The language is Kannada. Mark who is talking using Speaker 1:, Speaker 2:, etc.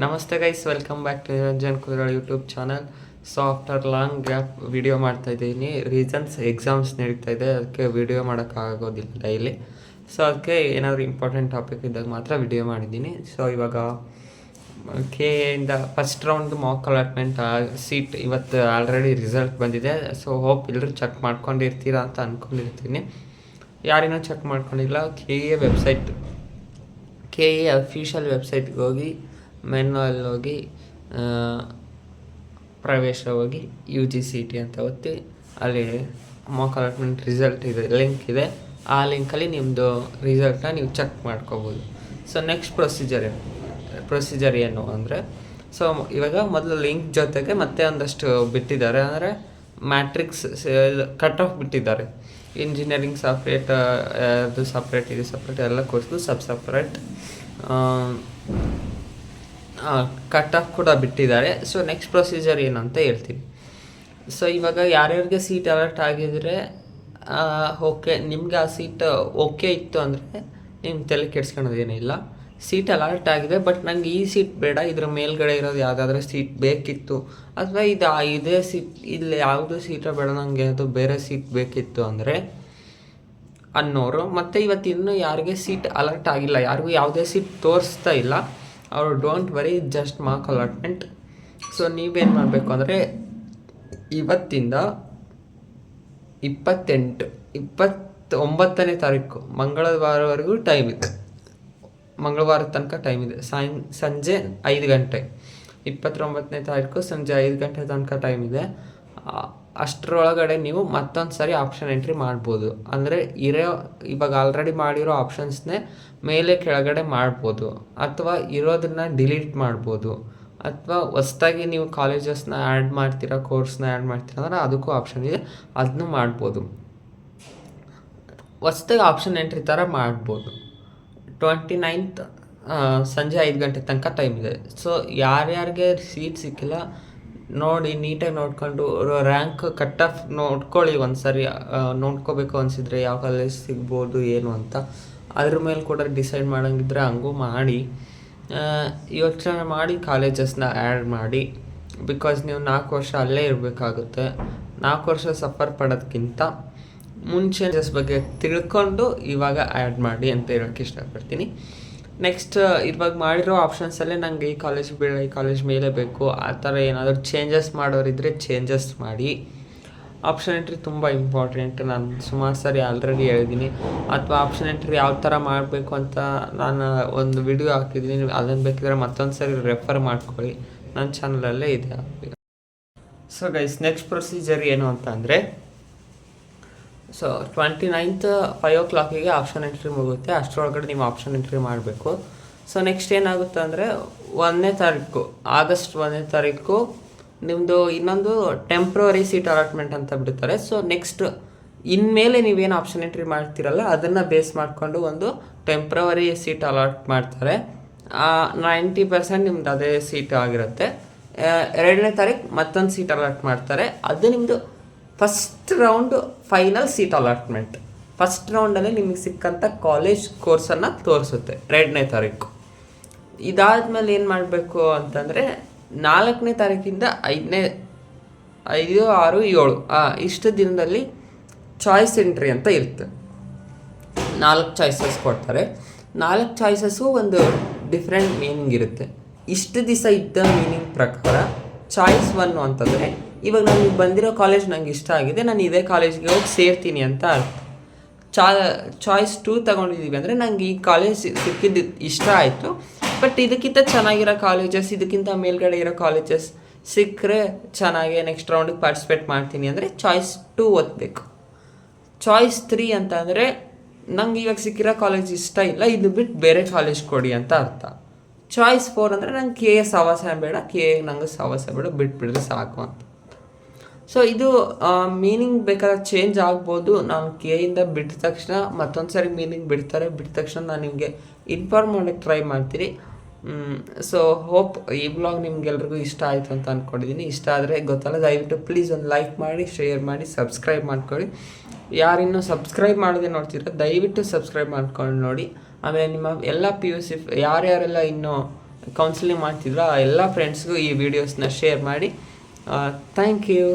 Speaker 1: ನಮಸ್ತೆ guys, welcome back to Niranjan Kudral YouTube channel. So after long gap video ಮಾಡ್ತಾಯಿದ್ದೀನಿ. ರೀಸನ್ಸ್ ಎಕ್ಸಾಮ್ಸ್ ನಡೀತಾ ಇದೆ, ಅದಕ್ಕೆ ವಿಡಿಯೋ ಮಾಡೋಕ್ಕಾಗೋದಿಲ್ಲ ಡೈಲಿ. ಸೊ ಅದಕ್ಕೆ ಏನಾದರೂ ಇಂಪಾರ್ಟೆಂಟ್ ಟಾಪಿಕ್ ಇದ್ದಾಗ ಮಾತ್ರ ವಿಡಿಯೋ ಮಾಡಿದ್ದೀನಿ. ಸೊ ಇವಾಗ ಕೆಯಿಂದ first round mock allotment seat ಇವತ್ತು ಆಲ್ರೆಡಿ ರಿಸಲ್ಟ್ ಬಂದಿದೆ. ಸೊ ಹೋಪ್ ಎಲ್ಲರೂ ಚೆಕ್ ಮಾಡ್ಕೊಂಡಿರ್ತೀರಾ ಅಂತ ಅಂದ್ಕೊಂಡಿರ್ತೀನಿ. ಯಾರಿನೂ ಚೆಕ್ ಮಾಡ್ಕೊಂಡಿಲ್ಲ, K A website, K A official ವೆಬ್ಸೈಟ್ಗೆ ಹೋಗಿ ಮೆನ್ನಲ್ಲಿ ಹೋಗಿ ಪ್ರವೇಶ ಹೋಗಿ UGCET ಅಂತ ಒತ್ತಿ ಅಲ್ಲಿ ಮಾಕ್ ಅಲಾಟ್ಮೆಂಟ್ ರಿಸಲ್ಟ್ ಇದೆ, ಲಿಂಕ್ ಇದೆ. ಆ ಲಿಂಕಲ್ಲಿ ನಿಮ್ಮದು ರಿಸಲ್ಟ್ನ ನೀವು ಚೆಕ್ ಮಾಡ್ಕೋಬೋದು. ಸೊ ನೆಕ್ಸ್ಟ್ ಪ್ರೊಸೀಜರ್ ಏನು ಅಂದರೆ, ಸೊ ಇವಾಗ ಮೊದಲು ಲಿಂಕ್ ಜೊತೆಗೆ ಮತ್ತೆ ಒಂದಷ್ಟು ಬಿಟ್ಟಿದ್ದಾರೆ. ಅಂದರೆ ಮ್ಯಾಟ್ರಿಕ್ಸ್ ಕಟ್ ಆಫ್ ಬಿಟ್ಟಿದ್ದಾರೆ. ಇಂಜಿನಿಯರಿಂಗ್ ಸಪ್ರೇಟ್, ಅದು ಸಪ್ರೇಟ್, ಇದು ಸಪ್ರೇಟ್, ಎಲ್ಲ ಕೋರ್ಸ್ದು ಸಪ್ರೇಟ್ ಕಟ್ ಆಫ್ ಕೂಡ ಬಿಟ್ಟಿದ್ದಾರೆ. ಸೊ ನೆಕ್ಸ್ಟ್ ಪ್ರೊಸೀಜರ್ ಏನಂತ ಹೇಳ್ತೀನಿ. ಸೊ ಇವಾಗ ಯಾರ್ಯಾರಿಗೆ ಸೀಟ್ ಅಲರ್ಟ್ ಆಗಿದ್ರೆ ಓಕೆ, ನಿಮ್ಗೆ ಆ ಸೀಟ್ ಓಕೆ ಇತ್ತು ಅಂದರೆ ನಿಮ್ಗೆ ತಲೆ ಕೆಡ್ಸ್ಕೊಳೋದೇನಿಲ್ಲ. ಸೀಟ್ ಅಲರ್ಟ್ ಆಗಿದೆ, ಬಟ್ ನಂಗೆ ಈ ಸೀಟ್ ಬೇಡ, ಇದ್ರ ಮೇಲ್ಗಡೆ ಇರೋದು ಯಾವುದಾದ್ರೂ ಸೀಟ್ ಬೇಕಿತ್ತು, ಅಥವಾ ಇದೇ ಸೀಟ್, ಇಲ್ಲಿ ಯಾವುದೂ ಸೀಟ ಬೇಡ, ನನಗೆ ಅದು ಬೇರೆ ಸೀಟ್ ಬೇಕಿತ್ತು ಅಂದರೆ ಅನ್ನೋರು. ಮತ್ತು ಇವತ್ತಿನ್ನೂ ಯಾರಿಗೆ ಸೀಟ್ ಅಲರ್ಟ್ ಆಗಿಲ್ಲ, ಯಾರಿಗೂ ಯಾವುದೇ ಸೀಟ್ ತೋರಿಸ್ತಾ ಇಲ್ಲ, ಅವರು don't worry, just mark allotment. So ನೀವೇನು ಮಾಡಬೇಕು ಅಂದರೆ ಇವತ್ತಿಂದ 29ನೇ ತಾರೀಕು ಮಂಗಳವಾರವರೆಗೂ ಟೈಮ್ ಇದೆ. ಮಂಗಳವಾರದ ತನಕ ಟೈಮ್ ಇದೆ. ಸಂಜೆ 5 ಗಂಟೆ, 29ನೇ ತಾರೀಕು ಸಂಜೆ 5 ಗಂಟೆ ತನಕ ಟೈಮ್ ಇದೆ. ಅಷ್ಟರೊಳಗಡೆ ನೀವು ಮತ್ತೊಂದು ಸಾರಿ ಆಪ್ಷನ್ ಎಂಟ್ರಿ ಮಾಡ್ಬೋದು. ಅಂದರೆ ಇವಾಗ ಆಲ್ರೆಡಿ ಮಾಡಿರೋ ಆಪ್ಷನ್ಸ್ನೇ ಮೇಲೆ ಕೆಳಗಡೆ ಮಾಡ್ಬೋದು, ಅಥವಾ ಇರೋದನ್ನು ಡಿಲೀಟ್ ಮಾಡ್ಬೋದು, ಅಥವಾ ಹೊಸ್ದಾಗಿ ನೀವು ಕಾಲೇಜಸ್ನ ಆ್ಯಡ್ ಮಾಡ್ತೀರಾ, ಕೋರ್ಸ್ನ ಆ್ಯಡ್ ಮಾಡ್ತೀರಾ ಅಂದರೆ ಅದಕ್ಕೂ ಆಪ್ಷನ್ ಇದೆ, ಅದನ್ನೂ ಮಾಡ್ಬೋದು. ಹೊಸ್ದಾಗಿ ಆಪ್ಷನ್ ಎಂಟ್ರಿ ಥರ ಮಾಡ್ಬೋದು. 29th ಸಂಜೆ 5 ಗಂಟೆ ತನಕ ಟೈಮ್ ಇದೆ. ಸೊ ಯಾರ್ಯಾರಿಗೆ ಸೀಟ್ ಸಿಕ್ಕಿಲ್ಲ ನೋಡಿ, ನೀಟಾಗಿ ನೋಡ್ಕೊಂಡು ರ್ಯಾಂಕ್ ಕಟ್ ಆಫ್ ನೋಡ್ಕೊಳ್ಳಿ. ಒಂದು ಸಾರಿ ನೋಡ್ಕೋಬೇಕು ಅನಿಸಿದರೆ ಯಾವ ಕಾಲೇಜ್ ಸಿಗ್ಬೋದು ಏನು ಅಂತ, ಅದ್ರ ಮೇಲೆ ಕೂಡ ಡಿಸೈಡ್ ಮಾಡೋಂಗಿದ್ರೆ ಹಂಗೂ ಮಾಡಿ, ಯೋಚನೆ ಮಾಡಿ ಕಾಲೇಜಸ್ನ ಆ್ಯಡ್ ಮಾಡಿ. ಬಿಕಾಸ್ ನೀವು 4 ವರ್ಷ ಅಲ್ಲೇ ಇರಬೇಕಾಗುತ್ತೆ. 4 ವರ್ಷ ಸಫರ್ ಪಡೋದಕ್ಕಿಂತ ಮುಂಚೆ ಬಗ್ಗೆ ತಿಳ್ಕೊಂಡು ಇವಾಗ ಆ್ಯಡ್ ಮಾಡಿ ಅಂತ ಹೇಳೋಕ್ಕೆ ಇಷ್ಟಪಡ್ತೀನಿ. ನೆಕ್ಸ್ಟ್, ಇವಾಗ ಮಾಡಿರೋ ಆಪ್ಷನ್ಸಲ್ಲೇ ನನಗೆ ಈ ಕಾಲೇಜ್ ಬೇಡ, ಈ ಕಾಲೇಜ್ ಮೇಲೆ ಬೇಕು, ಆ ಥರ ಏನಾದರೂ ಚೇಂಜಸ್ ಮಾಡೋರಿದ್ದರೆ ಚೇಂಜಸ್ ಮಾಡಿ. ಆಪ್ಷನ್ ಎಂಟ್ರಿ ತುಂಬ ಇಂಪಾರ್ಟೆಂಟ್, ನಾನು ಸುಮಾರು ಸಾರಿ ಆಲ್ರೆಡಿ ಹೇಳಿದ್ದೀನಿ. ಅಥವಾ ಆಪ್ಷನ್ ಎಂಟ್ರಿ ಯಾವ ಥರ ಮಾಡಬೇಕು ಅಂತ ನಾನು ಒಂದು ವಿಡಿಯೋ ಹಾಕಿದ್ದೀನಿ, ಅದನ್ನು ಬೇಕಿದ್ರೆ ಮತ್ತೊಂದು ಸಾರಿ ರೆಫರ್ ಮಾಡ್ಕೊಳ್ಳಿ, ನನ್ನ ಚಾನಲಲ್ಲೇ ಇದೆ. ಸೊ ಗೈಸ್, ನೆಕ್ಸ್ಟ್ ಪ್ರೊಸೀಜರ್ ಏನು ಅಂತ ಅಂದರೆ, so 29th 5 o'clock option entry ಮುಗುತ್ತೆ. ಅಷ್ಟರೊಳಗಡೆ ನೀವು ಆಪ್ಷನ್ ಎಂಟ್ರಿ ಮಾಡಬೇಕು. ಸೊ ನೆಕ್ಸ್ಟ್ ಏನಾಗುತ್ತೆ ಅಂದರೆ, ಆಗಸ್ಟ್ 1ನೇ ತಾರೀಕು ನಿಮ್ಮದು ಇನ್ನೊಂದು ಟೆಂಪ್ರವರಿ ಸೀಟ್ ಅಲಾಟ್ಮೆಂಟ್ ಅಂತ ಬಿಡ್ತಾರೆ. ಸೊ ನೆಕ್ಸ್ಟ್ ಇನ್ಮೇಲೆ ನೀವೇನು ಆಪ್ಷನ್ ಎಂಟ್ರಿ ಮಾಡ್ತೀರಲ್ಲ, ಅದನ್ನು ಬೇಸ್ ಮಾಡಿಕೊಂಡು ಒಂದು ಟೆಂಪ್ರವರಿ ಸೀಟ್ ಅಲಾಟ್ ಮಾಡ್ತಾರೆ. 90% ನಿಮ್ದು ಅದೇ ಸೀಟ್ ಆಗಿರುತ್ತೆ. 2ನೇ ತಾರೀಕು ಮತ್ತೊಂದು ಸೀಟ್ ಅಲಾಟ್ ಮಾಡ್ತಾರೆ. ಅದು ನಿಮ್ಮದು first round final seat allotment. First ರೌಂಡಲ್ಲಿ ನಿಮಗೆ ಸಿಕ್ಕಂಥ ಕಾಲೇಜ್ ಕೋರ್ಸನ್ನು ತೋರಿಸುತ್ತೆ 2ನೇ ತಾರೀಕು. ಇದಾದಮೇಲೆ ಏನು ಮಾಡಬೇಕು ಅಂತಂದರೆ, 4ನೇ ತಾರೀಕಿಂದ 5, 6, 7 ಇಷ್ಟು ದಿನದಲ್ಲಿ ಚಾಯ್ಸ್ ಎಂಟ್ರಿ ಅಂತ ಇರುತ್ತೆ. 4 ಚಾಯ್ಸಸ್ ಕೊಡ್ತಾರೆ. 4 ಚಾಯ್ಸಸ್ಸು ಒಂದು ಡಿಫ್ರೆಂಟ್ ಮೀನಿಂಗ್ ಇರುತ್ತೆ. ಇಷ್ಟು ದಿವಸ ಇದ್ದ ಮೀನಿಂಗ್ ಪ್ರಕಾರ ಚಾಯ್ಸ್ 1 ಅಂತಂದರೆ, ಇವಾಗ ನನಗೆ ಬಂದಿರೋ ಕಾಲೇಜ್ ನಂಗೆ ಇಷ್ಟ ಆಗಿದೆ, ನಾನು ಇದೇ ಕಾಲೇಜ್ಗೆ ಹೋಗಿ ಸೇರ್ತೀನಿ ಅಂತ ಅರ್ಥ. ಚಾಯ್ಸ್ 2 ತೊಗೊಂಡಿದ್ದೀವಿ ಅಂದರೆ, ನನಗೆ ಈ ಕಾಲೇಜ್ ಸಿಕ್ಕಿದ್ದು ಇಷ್ಟ ಆಯಿತು, ಬಟ್ ಇದಕ್ಕಿಂತ ಚೆನ್ನಾಗಿರೋ ಕಾಲೇಜಸ್, ಇದಕ್ಕಿಂತ ಮೇಲ್ಗಡೆ ಇರೋ ಕಾಲೇಜಸ್ ಸಿಕ್ಕರೆ ಚೆನ್ನಾಗಿ ನೆಕ್ಸ್ಟ್ ರೌಂಡಿಗೆ ಪಾರ್ಟಿಸಿಪೇಟ್ ಮಾಡ್ತೀನಿ ಅಂದರೆ ಚಾಯ್ಸ್ 2 ಓದಬೇಕು. ಚಾಯ್ಸ್ 3 ಅಂತ ಅಂದರೆ, ನಂಗೆ ಇವಾಗ ಸಿಕ್ಕಿರೋ ಕಾಲೇಜ್ ಇಷ್ಟ ಇಲ್ಲ, ಇದು ಬಿಟ್ಟು ಬೇರೆ ಕಾಲೇಜ್ ಕೊಡಿ ಅಂತ ಅರ್ಥ. ಚಾಯ್ಸ್ 4 ಅಂದರೆ, ನಂಗೆ ಕೆ ಎ ಸಹವಾಸ ಬೇಡ, ನಂಗೆ ಸಹವಾಸ ಬೇಡ, ಬಿಟ್ಬಿಡ್ರೆ ಸಾಕು ಅಂತ. ಸೊ ಇದು ಮೀನಿಂಗ್ ಬೇಕಾದ್ರೆ ಚೇಂಜ್ ಆಗ್ಬೋದು. ನಾನು ಕೆಯಿಂದ ಬಿಟ್ಟ ತಕ್ಷಣ ಮತ್ತೊಂದು ಸಾರಿ ಮೀನಿಂಗ್ ಬಿಟ್ಟ ತಕ್ಷಣ ನಾನು ನಿಮಗೆ ಇನ್ಫಾರ್ಮ್ ಮಾಡೋಕ್ಕೆ ಟ್ರೈ ಮಾಡ್ತೀನಿ. ಸೊ ಹೋಪ್ ಈ ಬ್ಲಾಗ್ ನಿಮ್ಗೆಲ್ರಿಗೂ ಇಷ್ಟ ಆಯಿತು ಅಂತ ಅಂದ್ಕೊಂಡಿದ್ದೀನಿ. ಇಷ್ಟ ಆದರೆ ಗೊತ್ತಲ್ಲ, ದಯವಿಟ್ಟು ಪ್ಲೀಸ್ ಒಂದು ಲೈಕ್ ಮಾಡಿ, ಶೇರ್ ಮಾಡಿ, ಸಬ್ಸ್ಕ್ರೈಬ್ ಮಾಡ್ಕೊಳ್ಳಿ. ಯಾರಿನ್ನೂ ಸಬ್ಸ್ಕ್ರೈಬ್ ಮಾಡದೆ ನೋಡ್ತೀರ ದಯವಿಟ್ಟು ಸಬ್ಸ್ಕ್ರೈಬ್ ಮಾಡ್ಕೊಂಡು ನೋಡಿ. ಆಮೇಲೆ ನಿಮ್ಮ ಎಲ್ಲ PUC ಯಾರ್ಯಾರೆಲ್ಲ ಇನ್ನೂ ಕೌನ್ಸಿಲಿಂಗ್ ಮಾಡ್ತಿದ್ರು ಆ ಎಲ್ಲ ಫ್ರೆಂಡ್ಸ್ಗೂ ಈ ವಿಡಿಯೋಸ್ನ ಶೇರ್ ಮಾಡಿ. Thank you.